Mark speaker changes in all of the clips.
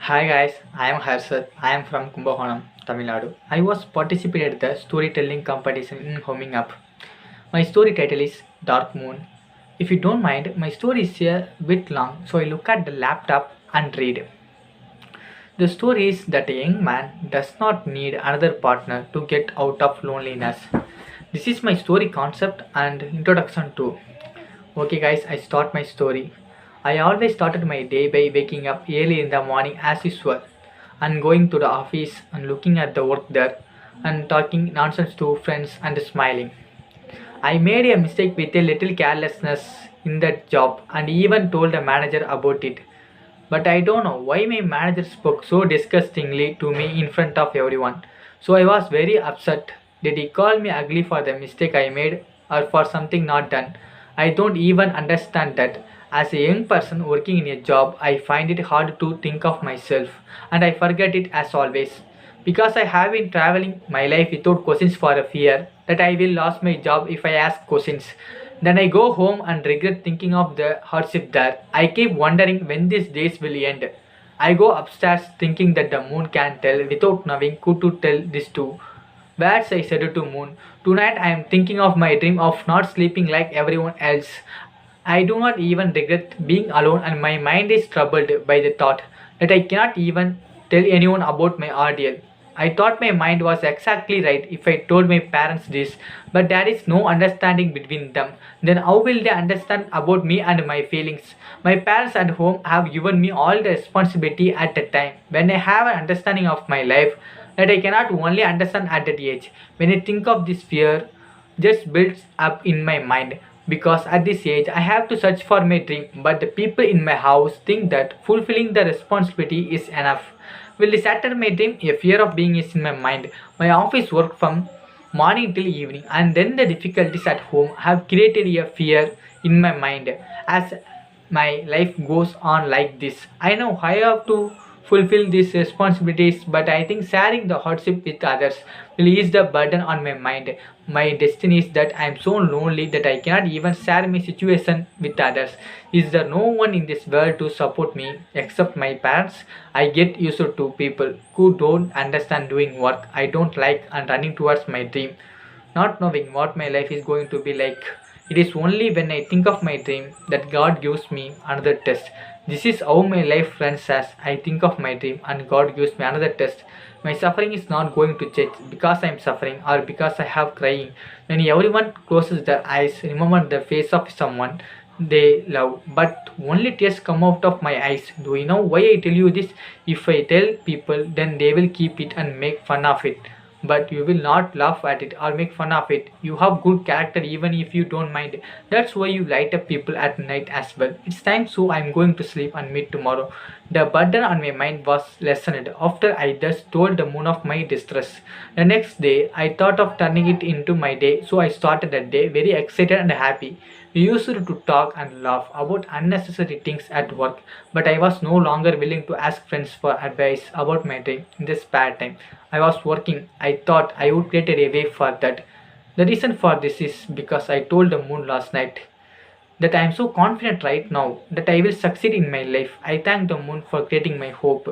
Speaker 1: Hi guys, I am Harsath. I am from Kumbakonam, Tamil Nadu. I was participated the storytelling competition in HummingUp. My story title is Dark Moon. If you don't mind, my story is a bit long, so I look at the laptop and read. The story is that a young man does not need another partner to get out of loneliness. This is my story concept and introduction too. Okay guys, I start my story. I always started my day by waking up early in the morning as usual and going to the office and looking at the work there and talking nonsense to friends and smiling. I made a mistake with a little carelessness in that job and even told the manager about it. But I don't know why my manager spoke so disgustingly to me in front of everyone. So I was very upset. Did he call me ugly for the mistake I made or for something not done? I don't even understand that. As a young person working in a job, I find it hard to think of myself and I forget it as always. Because I have been traveling my life without questions for a fear that I will lose my job if I ask questions. Then I go home and regret thinking of the hardship there. I keep wondering when these days will end. I go upstairs thinking that the moon can tell without knowing who to tell this to. Whereas I said to moon, tonight I am thinking of my dream of not sleeping like everyone else. I do not even regret being alone and my mind is troubled by the thought that I cannot even tell anyone about my ordeal. I thought my mind was exactly right if I told my parents this, but there is no understanding between them. Then how will they understand about me and my feelings? My parents at home have given me all the responsibility at the time when I have an understanding of my life that I cannot only understand at that age. When I think of this fear, just builds up in my mind because at this age I have to search for my dream, but the people in my house think that fulfilling the responsibility is enough. Will this shatter my dream? A fear of being is in my mind. My office work from morning till evening, and then the difficulties at home have created a fear in my mind as my life goes on like this. I know I have to fulfill these responsibilities, but I think sharing the hardship with others will ease the burden on my mind. My destiny is that I am so lonely that I cannot even share my situation with others. Is there no one in this world to support me except my parents? I get used to people who don't understand doing work I don't like and running towards my dream, not knowing what my life is going to be like. It is only when I think of my dream that God gives me another test. This is how my life runs as I think of my dream and God gives me another test. My suffering is not going to change because I am suffering or because I have crying. When everyone closes their eyes, remember the face of someone they love, but only tears come out of my eyes. Do you know why I tell you this? If I tell people, then they will keep it and make fun of it, but you will not laugh at it or make fun of it. You have good character even if you don't mind. That's why you light up people at night as well. It's time, so I'm going to sleep and meet tomorrow. The burden on my mind was lessened after I just told the moon of my distress. The next day I thought of turning it into my day, so I started the day very excited and happy. We used to talk and laugh about unnecessary things at work, but I was no longer willing to ask friends for advice about my dream in this spare time. I was working. I thought I would create a way for that. The reason for this is because I told the moon last night that I am so confident right now that I will succeed in my life. I thank the moon for creating my hope.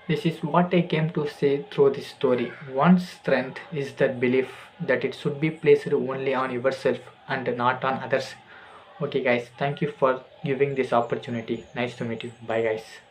Speaker 1: This is what I came to say through this story. One's strength is that belief that it should be placed only on yourself and not on others. Okay, guys, thank you for giving this opportunity. Nice to meet you. Bye, guys.